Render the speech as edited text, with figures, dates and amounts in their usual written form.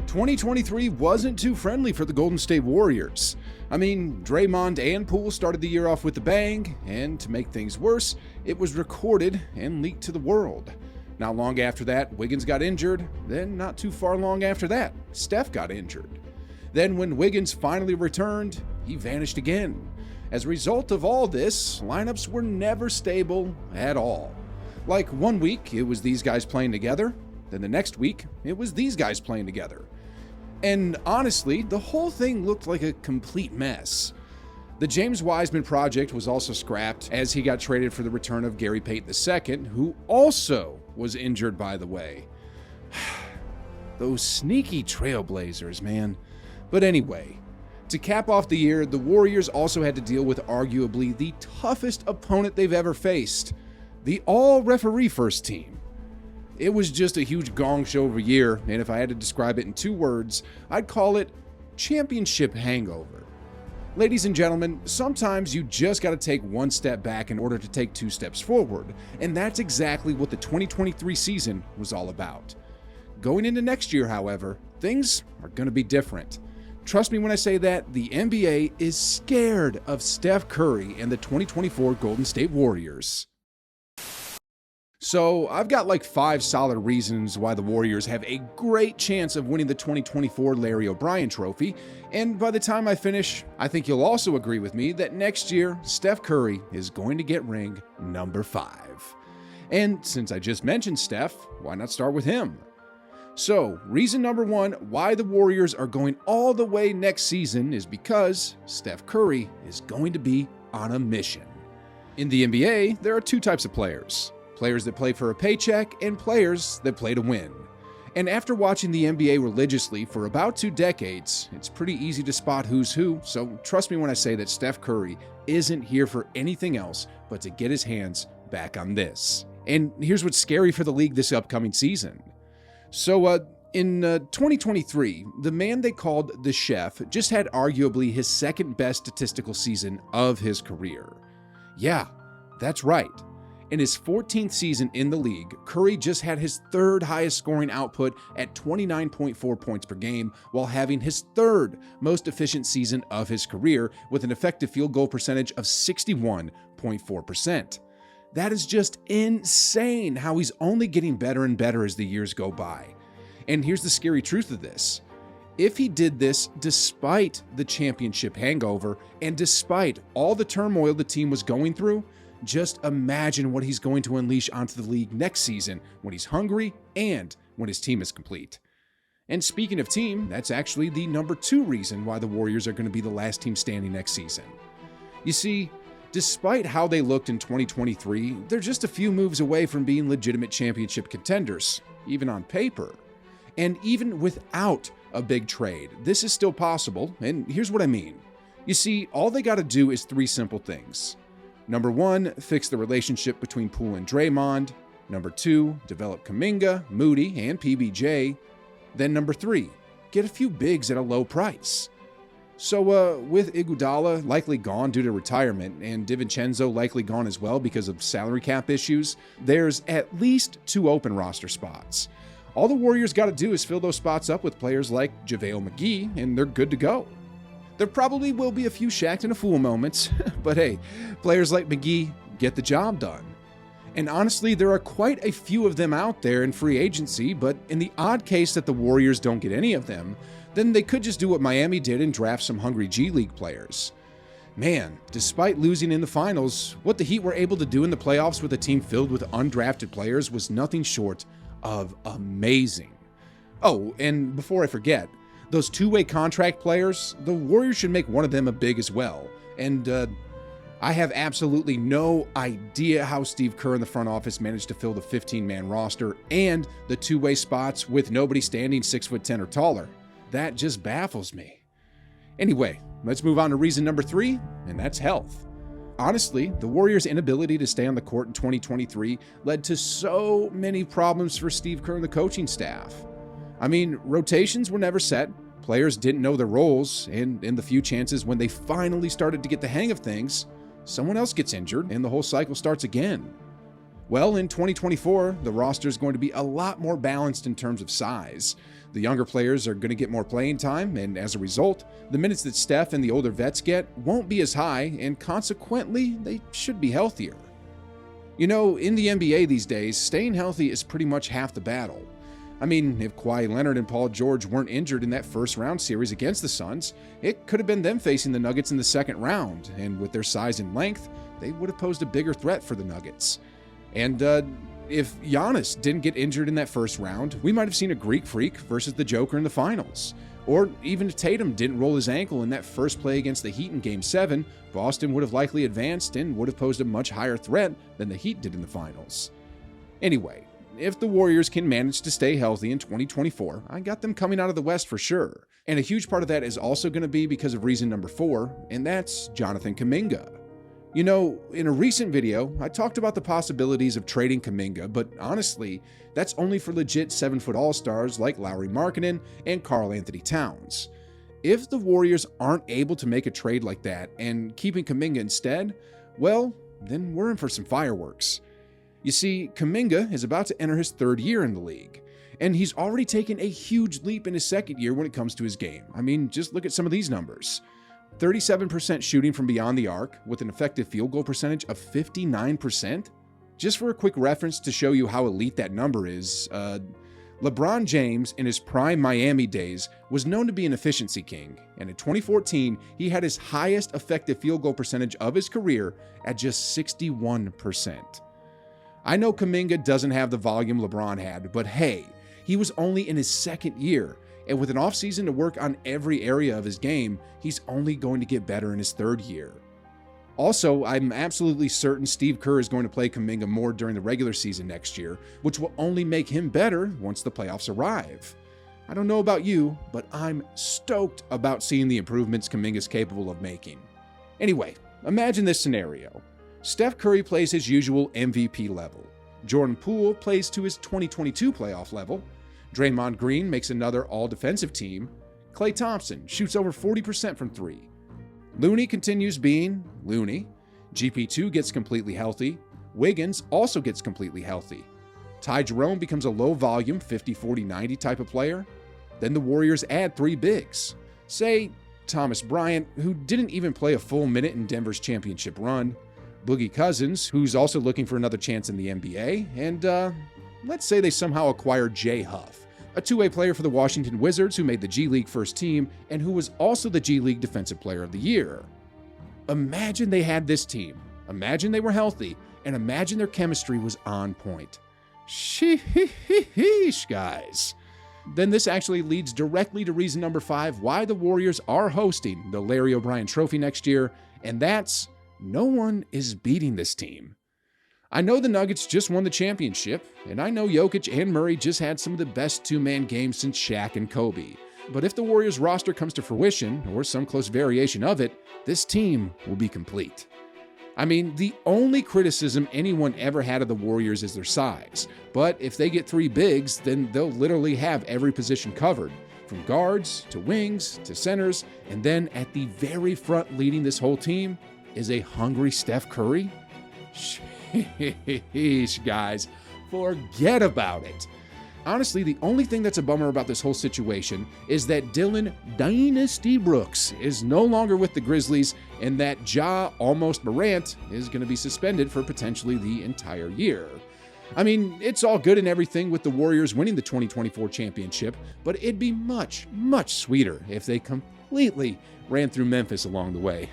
2023 wasn't too friendly for the Golden State Warriors. I mean, Draymond and Poole started the year off with a bang, and to make things worse, it was recorded and leaked to the world. Not long after that, Wiggins got injured. Then not too far long after that, Steph got injured. Then when Wiggins finally returned, he vanished again. As a result of all this, lineups were never stable at all. Like one week, it was these guys playing together. Then the next week, it was these guys playing together. And honestly, the whole thing looked like a complete mess. The James Wiseman project was also scrapped as he got traded for the return of Gary Payton II, who also was injured, by the way. Those sneaky Trailblazers, man. But anyway, to cap off the year, the Warriors also had to deal with arguably the toughest opponent they've ever faced, the all-referee first team. It was just a huge gong show of a year, and if I had to describe it in 2 words, I'd call it championship hangover. Ladies and gentlemen, sometimes you just gotta take 1 step back in order to take 2 steps forward, and that's exactly what the 2023 season was all about. Going into next year, however, things are gonna be different. Trust me when I say that the NBA is scared of Steph Curry and the 2024 Golden State Warriors. So I've got like 5 solid reasons why the Warriors have a great chance of winning the 2024 Larry O'Brien Trophy, and by the time I finish, I think you'll also agree with me that next year, Steph Curry is going to get ring number 5. And since I just mentioned Steph, why not start with him? So, reason number 1 why the Warriors are going all the way next season is because Steph Curry is going to be on a mission. In the NBA, there are 2 types of players. Players that play for a paycheck and players that play to win. And after watching the NBA religiously for about 2 decades, it's pretty easy to spot who's who, so trust me when I say that Steph Curry isn't here for anything else but to get his hands back on this. And here's what's scary for the league this upcoming season. So, in 2023, the man they called the Chef just had arguably his 2nd best statistical season of his career. Yeah, that's right. In his 14th season in the league, Curry just had his 3rd highest scoring output at 29.4 points per game, while having his 3rd most efficient season of his career with an effective field goal percentage of 61.4%. That is just insane how he's only getting better and better as the years go by. And here's the scary truth of this. If he did this despite the championship hangover and despite all the turmoil the team was going through, just imagine what he's going to unleash onto the league next season when he's hungry and when his team is complete. And speaking of team, that's actually the number 2 reason why the Warriors are going to be the last team standing next season. You see, despite how they looked in 2023, they're just a few moves away from being legitimate championship contenders, even on paper. And even without a big trade, this is still possible, and here's what I mean. You see, all they got to do is 3 simple things. Number 1, fix the relationship between Poole and Draymond. Number 2, develop Kuminga, Moody, and PBJ. Then number 3, get a few bigs at a low price. So with Iguodala likely gone due to retirement and DiVincenzo likely gone as well because of salary cap issues, there's at least 2 open roster spots. All the Warriors got to do is fill those spots up with players like JaVale McGee, and they're good to go. There probably will be a few Shaq and a fool moments, but hey, players like McGee get the job done. And honestly, there are quite a few of them out there in free agency, but in the odd case that the Warriors don't get any of them, then they could just do what Miami did and draft some hungry G League players. Man, despite losing in the finals, what the Heat were able to do in the playoffs with a team filled with undrafted players was nothing short of amazing. Oh, and before I forget, those 2-way contract players, the Warriors should make one of them a big as well. And I have absolutely no idea how Steve Kerr in the front office managed to fill the 15-man roster and the 2-way spots with nobody standing 6'10" or taller. That just baffles me. Anyway, let's move on to reason number 3, and that's health. Honestly, the Warriors' inability to stay on the court in 2023 led to so many problems for Steve Kerr and the coaching staff. I mean, rotations were never set, players didn't know their roles, and in the few chances when they finally started to get the hang of things, someone else gets injured and the whole cycle starts again. Well, in 2024, the roster is going to be a lot more balanced in terms of size. The younger players are going to get more playing time, and as a result, the minutes that Steph and the older vets get won't be as high, and consequently, they should be healthier. You know, in the NBA these days, staying healthy is pretty much half the battle. I mean, if Kawhi Leonard and Paul George weren't injured in that first round series against the Suns, it could have been them facing the Nuggets in the second round, and with their size and length, they would have posed a bigger threat for the Nuggets. And if Giannis didn't get injured in that first round, we might have seen a Greek Freak versus the Joker in the finals. Or even if Tatum didn't roll his ankle in that first play against the Heat in Game 7, Boston would have likely advanced and would have posed a much higher threat than the Heat did in the finals. Anyway, if the Warriors can manage to stay healthy in 2024, I got them coming out of the West for sure. And a huge part of that is also going to be because of reason number 4, and that's Jonathan Kuminga. You know, in a recent video, I talked about the possibilities of trading Kuminga, but honestly, that's only for legit 7-foot all-stars like Lauri Markkanen and Karl Anthony Towns. If the Warriors aren't able to make a trade like that and keeping Kuminga instead, well, then we're in for some fireworks. You see, Kuminga is about to enter his 3rd year in the league, and he's already taken a huge leap in his 2nd year when it comes to his game. I mean, just look at some of these numbers. 37% shooting from beyond the arc with an effective field goal percentage of 59%. Just for a quick reference to show you how elite that number is, LeBron James in his prime Miami days was known to be an efficiency king, and in 2014, he had his highest effective field goal percentage of his career at just 61%. I know Kuminga doesn't have the volume LeBron had, but hey, he was only in his 2nd year, and with an offseason to work on every area of his game, he's only going to get better in his 3rd year. Also, I'm absolutely certain Steve Kerr is going to play Kuminga more during the regular season next year, which will only make him better once the playoffs arrive. I don't know about you, but I'm stoked about seeing the improvements Kuminga is capable of making. Anyway, imagine this scenario. Steph Curry plays his usual MVP level. Jordan Poole plays to his 2022 playoff level. Draymond Green makes another all-defensive team. Klay Thompson shoots over 40% from 3. Looney continues being Looney. GP2 gets completely healthy. Wiggins also gets completely healthy. Ty Jerome becomes a low-volume 50-40-90 type of player. Then the Warriors add 3 bigs. Say Thomas Bryant, who didn't even play a full minute in Denver's championship run. Boogie Cousins, who's also looking for another chance in the NBA. And let's say they somehow acquire Jay Huff, a two-way player for the Washington Wizards who made the G League first team and who was also the G League Defensive Player of the Year. Imagine they had this team. Imagine they were healthy, and imagine their chemistry was on point. Sheesh, guys. Then this actually leads directly to reason number 5 why the Warriors are hosting the Larry O'Brien Trophy next year, and that's no one is beating this team. I know the Nuggets just won the championship, and I know Jokic and Murray just had some of the best two-man games since Shaq and Kobe. But if the Warriors roster comes to fruition, or some close variation of it, this team will be complete. I mean, the only criticism anyone ever had of the Warriors is their size. But if they get 3 bigs, then they'll literally have every position covered, from guards to wings to centers, and then at the very front leading this whole team is a hungry Steph Curry? Sheesh, guys, forget about it. Honestly, the only thing that's a bummer about this whole situation is that Dylan Dynasty Brooks is no longer with the Grizzlies and that Ja Almost Morant is going to be suspended for potentially the entire year. I mean, it's all good and everything with the Warriors winning the 2024 championship, but it'd be much, much sweeter if they completely ran through Memphis along the way.